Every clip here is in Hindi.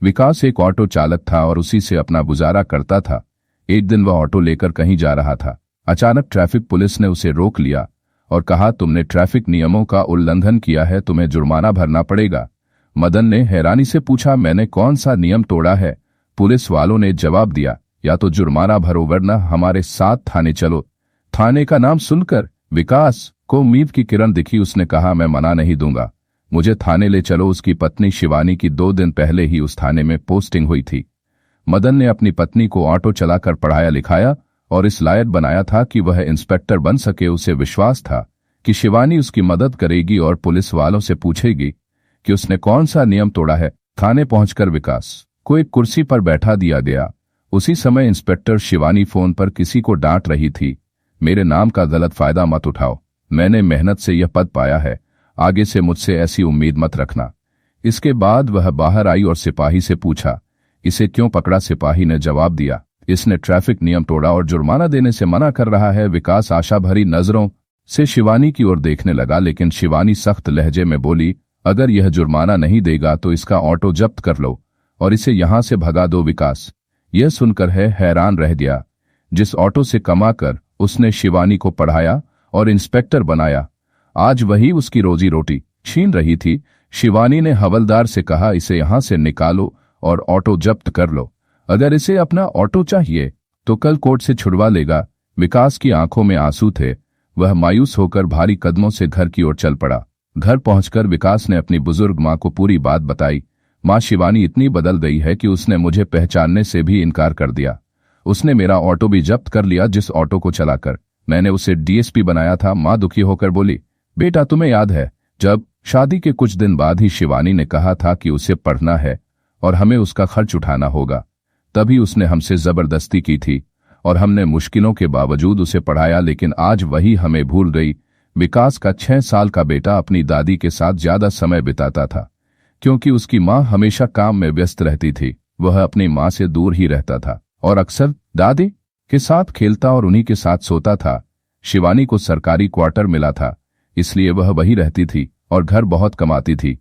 विकास एक ऑटो चालक था और उसी से अपना गुजारा करता था। एक दिन वह ऑटो लेकर कहीं जा रहा था। अचानक ट्रैफिक पुलिस ने उसे रोक लिया और कहा, तुमने ट्रैफिक नियमों का उल्लंघन किया है, तुम्हें जुर्माना भरना पड़ेगा। मदन ने हैरानी से पूछा, मैंने कौन सा नियम तोड़ा है? पुलिस वालों ने जवाब दिया, या तो जुर्माना भरो वरना हमारे साथ थाने चलो। थाने का नाम सुनकर विकास को उम्मीद की किरण दिखी। उसने कहा, मैं मना नहीं दूंगा, मुझे थाने ले चलो। उसकी पत्नी शिवानी की 2 दिन पहले ही उस थाने में पोस्टिंग हुई थी। मदन ने अपनी पत्नी को ऑटो चलाकर पढ़ाया लिखाया और इस लायक बनाया था कि वह इंस्पेक्टर बन सके। उसे विश्वास था कि शिवानी उसकी मदद करेगी और पुलिस वालों से पूछेगी कि उसने कौन सा नियम तोड़ा है। थाने पहुंचकर विकास को एक कुर्सी पर बैठा दिया गया। उसी समय इंस्पेक्टर शिवानी फोन पर किसी को डांट रही थी, मेरे नाम का गलत फायदा मत उठाओ, मैंने मेहनत से यह पद पाया है, आगे से मुझसे ऐसी उम्मीद मत रखना। इसके बाद वह बाहर आई और सिपाही से पूछा, इसे क्यों पकड़ा? सिपाही ने जवाब दिया, इसने ट्रैफिक नियम तोड़ा और जुर्माना देने से मना कर रहा है। विकास आशा भरी नजरों से शिवानी की ओर देखने लगा, लेकिन शिवानी सख्त लहजे में बोली, अगर यह जुर्माना नहीं देगा तो इसका ऑटो जब्त कर लो और इसे यहां से भगा दो। विकास यह सुनकर हैरान रह गया। जिस ऑटो से कमाकर उसने शिवानी को पढ़ाया और इंस्पेक्टर बनाया, आज वही उसकी रोजी रोटी छीन रही थी। शिवानी ने हवलदार से कहा, इसे यहां से निकालो और ऑटो जब्त कर लो। अगर इसे अपना ऑटो चाहिए तो कल कोर्ट से छुड़वा लेगा। विकास की आंखों में आंसू थे। वह मायूस होकर भारी कदमों से घर की ओर चल पड़ा। घर पहुंचकर विकास ने अपनी बुजुर्ग मां को पूरी बात बताई। मां, शिवानी इतनी बदल गई है कि उसने मुझे पहचानने से भी इनकार कर दिया। उसने मेरा ऑटो भी जब्त कर लिया, जिस ऑटो को चलाकर मैंने उसे डीएसपी बनाया था। मां दुखी होकर बोली, बेटा तुम्हें याद है जब शादी के कुछ दिन बाद ही शिवानी ने कहा था कि उसे पढ़ना है और हमें उसका खर्च उठाना होगा, तभी उसने हमसे जबरदस्ती की थी और हमने मुश्किलों के बावजूद उसे पढ़ाया, लेकिन आज वही हमें भूल गई। विकास का 6 साल का बेटा अपनी दादी के साथ ज्यादा समय बिताता था क्योंकि उसकी मां हमेशा काम में व्यस्त रहती थी। वह अपनी मां से दूर ही रहता था और अक्सर दादी के साथ खेलता और उन्हीं के साथ सोता था। शिवानी को सरकारी क्वार्टर मिला था, इसलिए वह वहीं रहती थी और घर बहुत कमाती थी।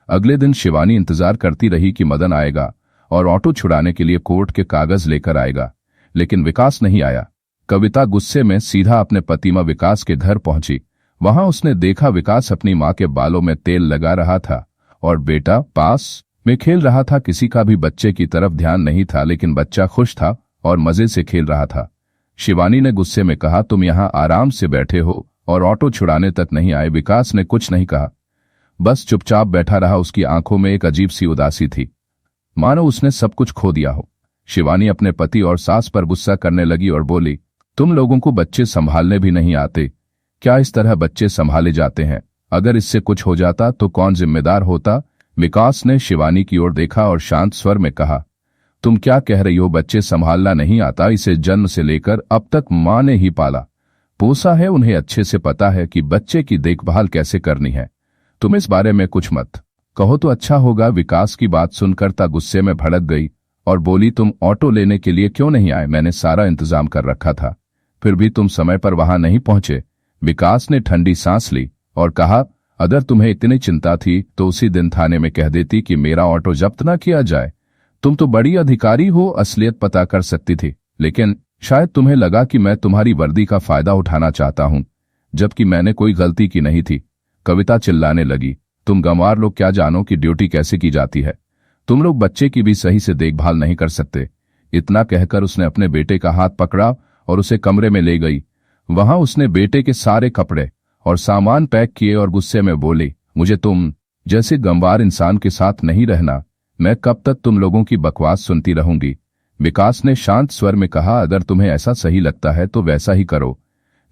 अगले दिन शिवानी इंतजार करती रही कि मदन आएगा और ऑटो छुड़ाने के लिए कोर्ट के कागज लेकर आएगा, लेकिन विकास नहीं आया। कविता गुस्से में सीधा अपने पतिमा विकास के घर पहुंची। वहां उसने देखा विकास अपनी मां के बालों में तेल लगा रहा था और बेटा पास में खेल रहा था। किसी का भी बच्चे की तरफ ध्यान नहीं था, लेकिन बच्चा खुश था और मजे से खेल रहा था। शिवानी ने गुस्से में कहा, तुम यहां आराम से बैठे हो और ऑटो छुड़ाने तक नहीं आए। विकास ने कुछ नहीं कहा, बस चुपचाप बैठा रहा। उसकी आंखों में एक अजीब सी उदासी थी, मानो उसने सब कुछ खो दिया हो। शिवानी अपने पति और सास पर गुस्सा करने लगी और बोली, तुम लोगों को बच्चे संभालने भी नहीं आते क्या? इस तरह बच्चे संभाले जाते हैं? अगर इससे कुछ हो जाता तो कौन जिम्मेदार होता? विकास ने शिवानी की ओर देखा और शांत स्वर में कहा, तुम क्या कह रही हो? बच्चे संभालना नहीं आता? इसे जन्म से लेकर अब तक मां ने ही पाला पोसा है, उन्हें अच्छे से पता है कि बच्चे की देखभाल कैसे करनी है। तुम इस बारे में कुछ मत कहो तो अच्छा होगा। विकास की बात सुनकर ता गुस्से में भड़क गई और बोली, तुम ऑटो लेने के लिए क्यों नहीं आए? मैंने सारा इंतजाम कर रखा था, फिर भी तुम समय पर वहां नहीं पहुंचे। विकास ने ठंडी सांस ली और कहा, अगर तुम्हें इतनी चिंता थी तो उसी दिन थाने में कह देती कि मेरा ऑटो जब्त न किया जाए। तुम तो बड़ी अधिकारी हो, असलियत पता कर सकती थी, लेकिन शायद तुम्हें लगा कि मैं तुम्हारी वर्दी का फायदा उठाना चाहता हूं, जबकि मैंने कोई गलती की नहीं थी। कविता चिल्लाने लगी, तुम गंवार लोग क्या जानो कि ड्यूटी कैसे की जाती है? तुम लोग बच्चे की भी सही से देखभाल नहीं कर सकते। इतना कहकर उसने अपने बेटे का हाथ पकड़ा और उसे कमरे में ले गई। वहां उसने बेटे के सारे कपड़े और सामान पैक किए और गुस्से में बोली, मुझे तुम जैसे गंवार इंसान के साथ नहीं रहना। मैं कब तक तुम लोगों की बकवास सुनती रहूंगी? विकास ने शांत स्वर में कहा, अगर तुम्हें ऐसा सही लगता है तो वैसा ही करो।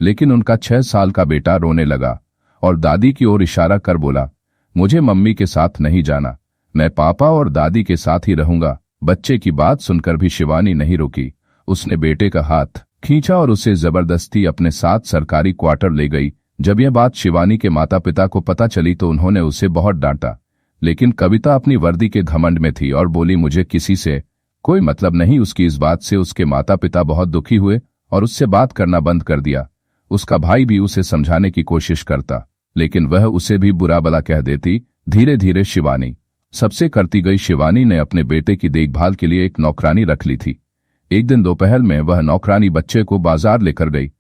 लेकिन उनका 6 साल का बेटा रोने लगा और दादी की ओर इशारा कर बोला, मुझे मम्मी के साथ नहीं जाना, मैं पापा और दादी के साथ ही रहूंगा। बच्चे की बात सुनकर भी शिवानी नहीं रुकी। उसने बेटे का हाथ खींचा और उसे जबरदस्ती अपने साथ सरकारी क्वार्टर ले गई। जब यह बात शिवानी के माता पिता को पता चली तो उन्होंने उसे बहुत डांटा, लेकिन कविता अपनी वर्दी के घमंड में थी और बोली, मुझे किसी से कोई मतलब नहीं। उसकी इस बात से उसके माता पिता बहुत दुखी हुए और उससे बात करना बंद कर दिया। उसका भाई भी उसे समझाने की कोशिश करता, लेकिन वह उसे भी बुरा भला कह देती। धीरे धीरे शिवानी सबसे करती गई शिवानी ने अपने बेटे की देखभाल के लिए एक नौकरानी रख ली थी। एक दिन दोपहर में वह नौकरानी बच्चे को बाजार लेकर गई।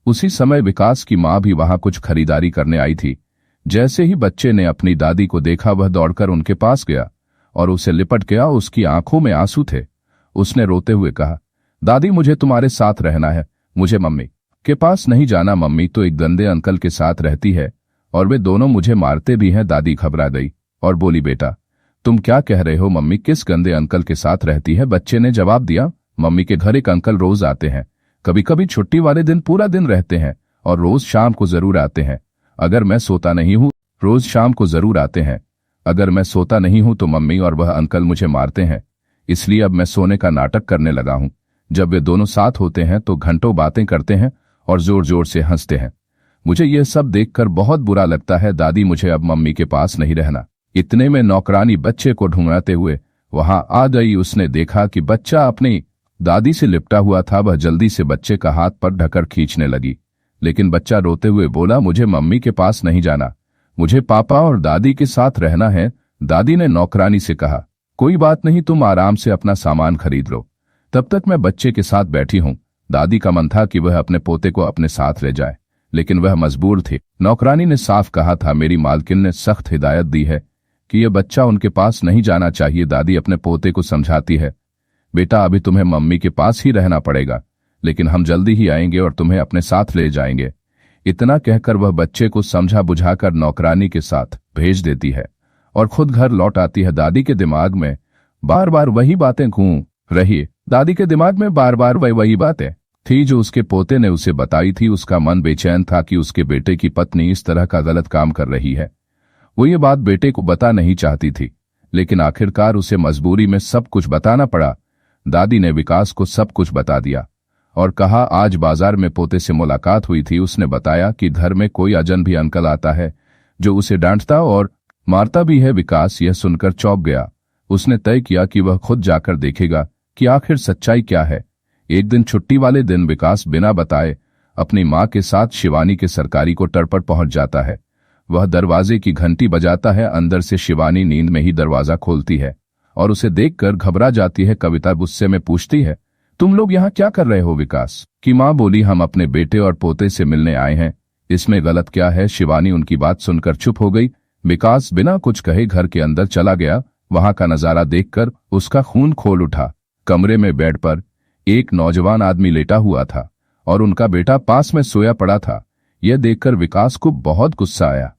उसी समय विकास की मां भी वहां कुछ खरीदारी करने आई थी। जैसे ही बच्चे ने अपनी दादी को देखा वह दौड़कर उनके पास गया और उसे लिपट गया। उसकी आंखों में आंसू थे। उसने रोते हुए कहा, दादी मुझे तुम्हारे साथ रहना है, मुझे मम्मी के पास नहीं जाना। मम्मी तो एक गंदे अंकल के साथ रहती है और वे दोनों मुझे मारते भी हैं। दादी घबरा गई और बोली, बेटा तुम क्या कह रहे हो? मम्मी किस गंदे अंकल के साथ रहती है? बच्चे ने जवाब दिया, मम्मी के घर एक अंकल रोज आते हैं, कभी कभी छुट्टी वाले दिन पूरा दिन रहते हैं और रोज शाम को जरूर आते हैं। अगर मैं सोता नहीं हूं, रोज शाम को जरूर आते हैं। अगर मैं सोता नहीं हूं तो मम्मी और वह अंकल मुझे मारते हैं। इसलिए अब मैं सोने का नाटक करने लगा हूं। जब वे दोनों साथ होते हैं तो घंटों बातें करते हैं और जोर जोर से हंसते हैं। मुझे यह सब देखकर बहुत बुरा लगता है। दादी मुझे अब मम्मी के पास नहीं रहना। इतने में नौकरानी बच्चे को ढूंढते हुए वहां आ गई। उसने देखा कि बच्चा अपनी दादी से लिपटा हुआ था। वह जल्दी से बच्चे का हाथ पर ढकर खींचने लगी, लेकिन बच्चा रोते हुए बोला, मुझे मम्मी के पास नहीं जाना, मुझे पापा और दादी के साथ रहना है। दादी ने नौकरानी से कहा, कोई बात नहीं, तुम आराम से अपना सामान खरीद लो, तब तक मैं बच्चे के साथ बैठी हूं। दादी का मन था कि वह अपने पोते को अपने साथ ले जाए, लेकिन वह मजबूर थी। नौकरानी ने साफ कहा था, मेरी मालकिन ने सख्त हिदायत दी है कि यह बच्चा उनके पास नहीं जाना चाहिए। दादी अपने पोते को समझाती है, बेटा अभी तुम्हें मम्मी के पास ही रहना पड़ेगा, लेकिन हम जल्दी ही आएंगे और तुम्हें अपने साथ ले जाएंगे। इतना कहकर वह बच्चे को समझा बुझाकर नौकरानी के साथ भेज देती है और खुद घर लौट आती है। दादी के दिमाग में बार बार वही बातें घूम रही। दादी के दिमाग में बार बार वही बातें थी जो उसके पोते ने उसे बताई थी। उसका मन बेचैन था कि उसके बेटे की पत्नी इस तरह का गलत काम कर रही है। वो ये बात बेटे को बता नहीं चाहती थी, लेकिन आखिरकार उसे मजबूरी में सब कुछ बताना पड़ा। दादी ने विकास को सब कुछ बता दिया और कहा, आज बाजार में पोते से मुलाकात हुई थी। उसने बताया कि घर में कोई अजनबी अंकल आता है जो उसे डांटता और मारता भी है। विकास यह सुनकर चौंक गया। उसने तय किया कि वह खुद जाकर देखेगा कि आखिर सच्चाई क्या है। एक दिन छुट्टी वाले दिन विकास बिना बताए अपनी मां के साथ शिवानी के सरकारी क्वार्टर पर पहुंच जाता है। वह दरवाजे की घंटी बजाता है। अंदर से शिवानी नींद में ही दरवाजा खोलती है और उसे देखकर घबरा जाती है। कविता गुस्से में पूछती है, तुम लोग यहाँ क्या कर रहे हो? विकास की मां बोली, हम अपने बेटे और पोते से मिलने आए हैं, इसमें गलत क्या है? शिवानी उनकी बात सुनकर चुप हो गई। विकास बिना कुछ कहे घर के अंदर चला गया। वहां का नजारा देखकर उसका खून खोल उठा। कमरे में बेड पर एक नौजवान आदमी लेटा हुआ था और उनका बेटा पास में सोया पड़ा था। यह देखकर विकास को बहुत गुस्सा आया।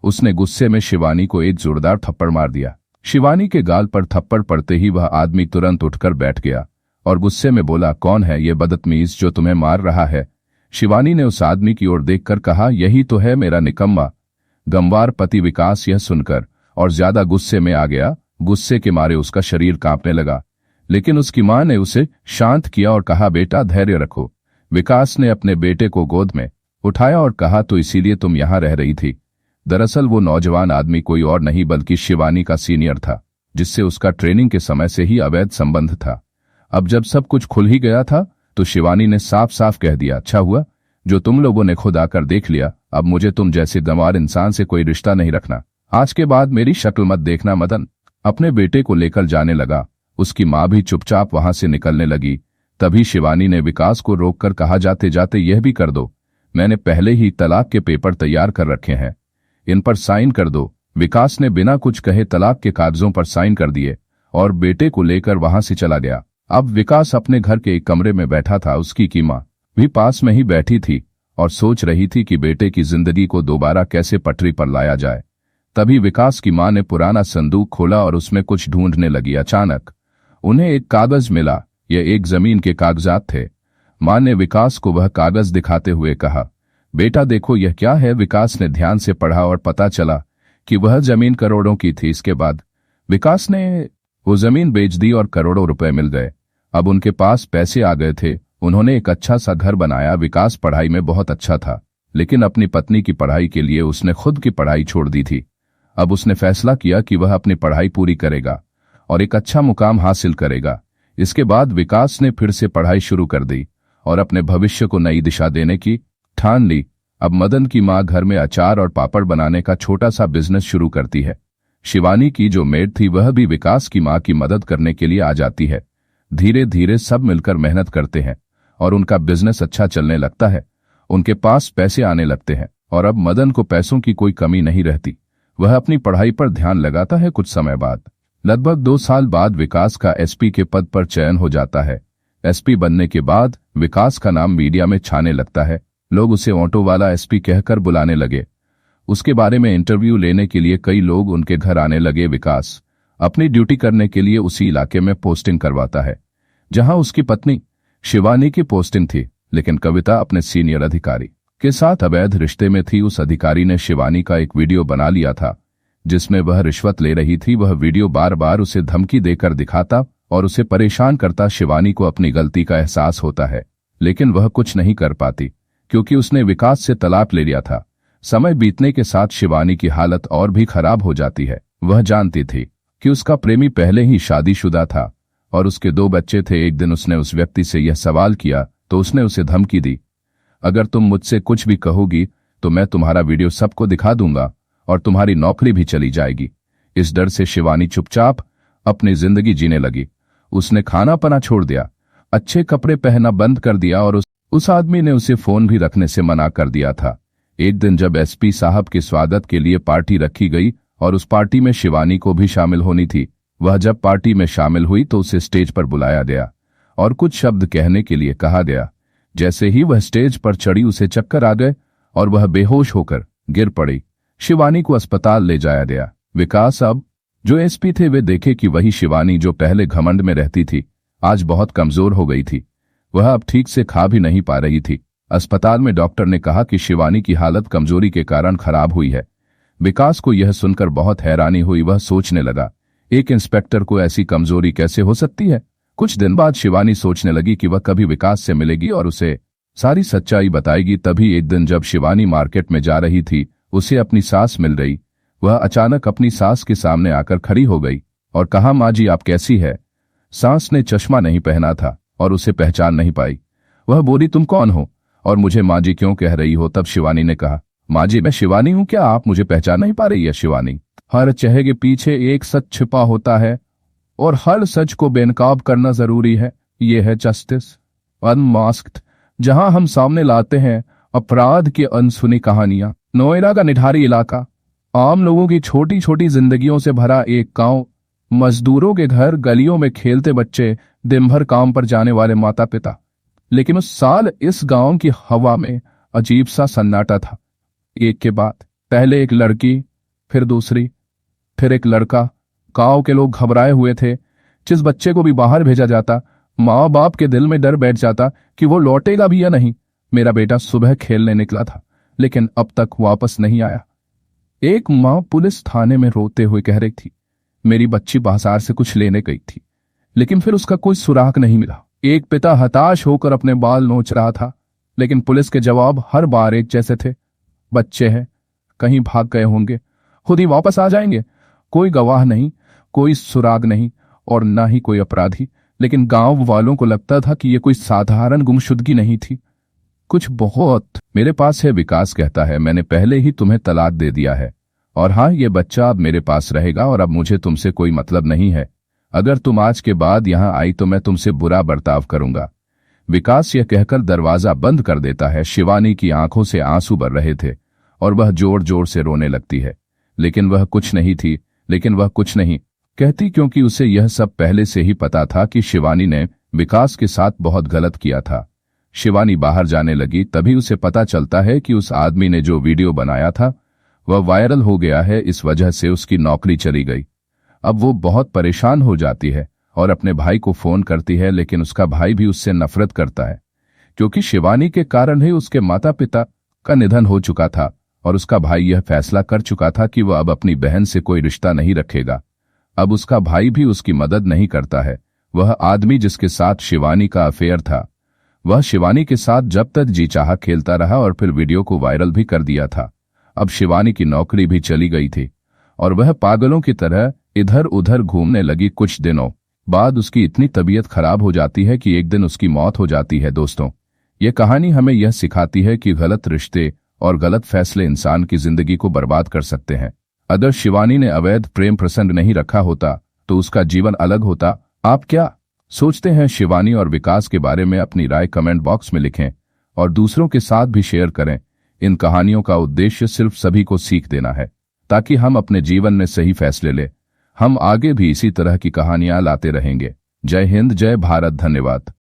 उसने गुस्से में शिवानी को एक जोरदार थप्पड़ मार दिया। शिवानी के गाल पर थप्पड़ पड़ते ही वह आदमी तुरंत उठकर बैठ गया और गुस्से में बोला, कौन है ये बदतमीज जो तुम्हें मार रहा है? शिवानी ने उस आदमी की ओर देखकर कहा, यही तो है मेरा निकम्मा गंवार पति। विकास यह सुनकर और ज्यादा गुस्से में आ गया। गुस्से के मारे उसका शरीर कांपने लगा, लेकिन उसकी मां ने उसे शांत किया और कहा, बेटा धैर्य रखो। विकास ने अपने बेटे को गोद में उठाया और कहा, तो इसीलिए तुम यहां रह रही थी? दरअसल वो नौजवान आदमी कोई और नहीं बल्कि शिवानी का सीनियर था, जिससे उसका ट्रेनिंग के समय से ही अवैध संबंध था। अब जब सब कुछ खुल ही गया था तो शिवानी ने साफ साफ कह दिया, अच्छा हुआ जो तुम लोगों ने खुद आकर देख लिया। अब मुझे तुम जैसे गंवार इंसान से कोई रिश्ता नहीं रखना। आज के बाद मेरी शक्ल मत देखना। मदन अपने बेटे को लेकर जाने लगा। उसकी मां भी चुपचाप वहां से निकलने लगी। तभी शिवानी ने विकास को रोककर कहा, जाते जाते यह भी कर दो, मैंने पहले ही तलाक के पेपर तैयार कर रखे हैं, इन पर साइन कर दो। विकास ने बिना कुछ कहे तलाक के कागजों पर साइन कर दिए और बेटे को लेकर वहां से चला गया। अब विकास अपने घर के एक कमरे में बैठा था। उसकी मां भी पास में ही बैठी थी और सोच रही थी कि बेटे की जिंदगी को दोबारा कैसे पटरी पर लाया जाए। तभी विकास की मां ने पुराना संदूक खोला और उसमें कुछ ढूंढने लगी। अचानक उन्हें एक कागज मिला। यह एक जमीन के कागजात थे। मां ने विकास को वह कागज दिखाते हुए कहा, बेटा देखो यह क्या है? विकास ने ध्यान से पढ़ा और पता चला कि वह जमीन करोड़ों की थी। इसके बाद विकास ने वो जमीन बेच दी और करोड़ों रुपए मिल गए। अब उनके पास पैसे आ गए थे। उन्होंने एक अच्छा सा घर बनाया। विकास पढ़ाई में बहुत अच्छा था, लेकिन अपनी पत्नी की पढ़ाई के लिए उसने खुद की पढ़ाई छोड़ दी थी। अब उसने फैसला किया कि वह अपनी पढ़ाई पूरी करेगा और एक अच्छा मुकाम हासिल करेगा। इसके बाद विकास ने फिर से पढ़ाई शुरू कर दी और अपने भविष्य को नई दिशा देने की ठान ली। अब मदन की मां घर में अचार और पापड़ बनाने का छोटा सा बिजनेस शुरू करती है। शिवानी की जो मेड थी वह भी विकास की मां की मदद करने के लिए आ जाती है। धीरे धीरे सब मिलकर मेहनत करते हैं और उनका बिजनेस अच्छा चलने लगता है। उनके पास पैसे आने लगते हैं और अब मदन को पैसों की कोई कमी नहीं रहती। वह अपनी पढ़ाई पर ध्यान लगाता है। कुछ समय बाद, लगभग 2 साल बाद, विकास का एसपी के पद पर चयन हो जाता है। एसपी बनने के बाद विकास का नाम मीडिया में छाने लगता है। लोग उसे ऑटो वाला एसपी कहकर बुलाने लगे। उसके बारे में इंटरव्यू लेने के लिए कई लोग उनके घर आने लगे। विकास अपनी ड्यूटी करने के लिए उसी इलाके में पोस्टिंग करवाता है जहां उसकी पत्नी शिवानी की पोस्टिंग थी, लेकिन कविता अपने सीनियर अधिकारी के साथ अवैध रिश्ते में थी। उस अधिकारी ने शिवानी का एक वीडियो बना लिया था जिसमें वह रिश्वत ले रही थी। वह वीडियो बार बार उसे धमकी देकर दिखाता और उसे परेशान करता। शिवानी को अपनी गलती का एहसास होता है, लेकिन वह कुछ नहीं कर पाती क्योंकि उसने विकास से तलाक ले लिया था। समय बीतने के साथ शिवानी की हालत और भी खराब हो जाती है। वह जानती थी कि उसका प्रेमी पहले ही शादीशुदा था और उसके 2 बच्चे थे। एक दिन उसने उस व्यक्ति से यह सवाल किया तो उसने उसे धमकी दी, अगर तुम मुझसे कुछ भी कहोगी तो मैं तुम्हारा वीडियो सबको दिखा दूंगा और तुम्हारी नौकरी भी चली जाएगी। इस डर से शिवानी चुपचाप अपनी जिंदगी जीने लगी। उसने खाना पना छोड़ दिया, अच्छे कपड़े पहनना बंद कर दिया और उस आदमी ने उसे फोन भी रखने से मना कर दिया था। एक दिन जब एसपी साहब के स्वागत के लिए पार्टी रखी गई और उस पार्टी में शिवानी को भी शामिल होनी थी, वह जब पार्टी में शामिल हुई तो उसे स्टेज पर बुलाया गया और कुछ शब्द कहने के लिए कहा गया। जैसे ही वह स्टेज पर चढ़ी उसे चक्कर आ गए और वह बेहोश होकर गिर पड़ी। शिवानी को अस्पताल ले जाया गया। विकास, अब जो एसपी थे, वे देखे कि वही शिवानी जो पहले घमंड में रहती थी आज बहुत कमजोर हो गई थी। वह अब ठीक से खा भी नहीं पा रही थी। अस्पताल में डॉक्टर ने कहा कि शिवानी की हालत कमजोरी के कारण खराब हुई है। विकास को यह सुनकर बहुत हैरानी हुई। वह सोचने लगा, एक इंस्पेक्टर को ऐसी कमजोरी कैसे हो सकती है। कुछ दिन बाद शिवानी सोचने लगी कि वह कभी विकास से मिलेगी और उसे सारी सच्चाई बताएगी। तभी एक दिन जब शिवानी मार्केट में जा रही थी, उसे अपनी सास मिल गई। वह अचानक अपनी सास के सामने आकर खड़ी हो गई और कहा, माँ जी, आप कैसी है। सास ने चश्मा नहीं पहना था और उसे पहचान नहीं पाई। वह बोली, तुम कौन हो और मुझे माँ जी क्यों कह रही हो। तब शिवानी ने कहा, माँ जी, मैं शिवानी हूँ, क्या आप मुझे पहचान नहीं पा रही है। शिवानी, हर चेहरे के पीछे एक सच छिपा होता है और हर सच को बेनकाब करना जरूरी है। ये है जस्टिस अनमास्क्ड, जहां हम सामने लाते हैं अपराध की अनसुनी कहानियां। नोएडा का निठारी इलाका, आम लोगों की छोटी छोटी जिंदगियों से भरा एक गांव, मजदूरों के घर, गलियों में खेलते बच्चे, दिन भर काम पर जाने वाले माता पिता। लेकिन उस साल इस गांव की हवा में अजीब सा सन्नाटा था। एक के बाद पहले एक लड़की, फिर दूसरी, फिर एक लड़का। गांव के लोग घबराए हुए थे। जिस बच्चे को भी बाहर भेजा जाता, माँ बाप के दिल में डर बैठ जाता कि वो लौटेगा भी या नहीं। मेरा बेटा सुबह खेलने निकला था लेकिन अब तक वापस नहीं आया। एक माँ पुलिस थाने में रोते हुए कह रही थी, मेरी बच्ची बाजार से कुछ लेने गई थी लेकिन फिर उसका कोई सुराग नहीं मिला। एक पिता हताश होकर अपने बाल नोच रहा था लेकिन पुलिस के जवाब हर बार एक जैसे थे, बच्चे हैं, कहीं भाग गए होंगे, खुद ही वापस आ जाएंगे। कोई गवाह नहीं, कोई सुराग नहीं और ना ही कोई अपराधी। लेकिन गांव वालों को लगता था कि यह कोई साधारण गुमशुदगी नहीं थी, कुछ बहुत। मेरे पास है, विकास कहता है, मैंने पहले ही तुम्हें तलाक दे दिया है और हाँ, ये बच्चा अब मेरे पास रहेगा और अब मुझे तुमसे कोई मतलब नहीं है। अगर तुम आज के बाद यहां आई तो मैं तुमसे बुरा बर्ताव करूंगा। विकास यह कहकर दरवाजा बंद कर देता है। शिवानी की आंखों से आंसू भर रहे थे और वह जोर जोर से रोने लगती है, लेकिन वह कुछ नहीं कहती क्योंकि उसे यह सब पहले से ही पता था कि शिवानी ने विकास के साथ बहुत गलत किया था। शिवानी बाहर जाने लगी, तभी उसे पता चलता है कि उस आदमी ने जो वीडियो बनाया था वह वायरल हो गया है। इस वजह से उसकी नौकरी चली गई। अब वो बहुत परेशान हो जाती है और अपने भाई को फोन करती है, लेकिन उसका भाई भी उससे नफरत करता है क्योंकि शिवानी के कारण ही उसके माता पिता का निधन हो चुका था और उसका भाई यह फैसला कर चुका था कि वह अब अपनी बहन से कोई रिश्ता नहीं रखेगा। अब उसका भाई भी उसकी मदद नहीं करता है। वह आदमी जिसके साथ शिवानी का अफेयर था, वह शिवानी के साथ जब तक जी चाहा खेलता रहा और फिर वीडियो को वायरल भी कर दिया था। अब शिवानी की नौकरी भी चली गई थी और वह पागलों की तरह इधर उधर घूमने लगी। कुछ दिनों बाद उसकी इतनी तबीयत खराब हो जाती है कि एक दिन उसकी मौत हो जाती है। दोस्तों, यह कहानी हमें यह सिखाती है कि गलत रिश्ते और गलत फैसले इंसान की जिंदगी को बर्बाद कर सकते हैं। अगर शिवानी ने अवैध प्रेम प्रसंग नहीं रखा होता तो उसका जीवन अलग होता। आप क्या सोचते हैं? शिवानी और विकास के बारे में अपनी राय कमेंट बॉक्स में लिखें और दूसरों के साथ भी शेयर करें। इन कहानियों का उद्देश्य सिर्फ सभी को सीख देना है ताकि हम अपने जीवन में सही फैसले लें। हम आगे भी इसी तरह की कहानियां लाते रहेंगे। जय हिंद, जय भारत, धन्यवाद।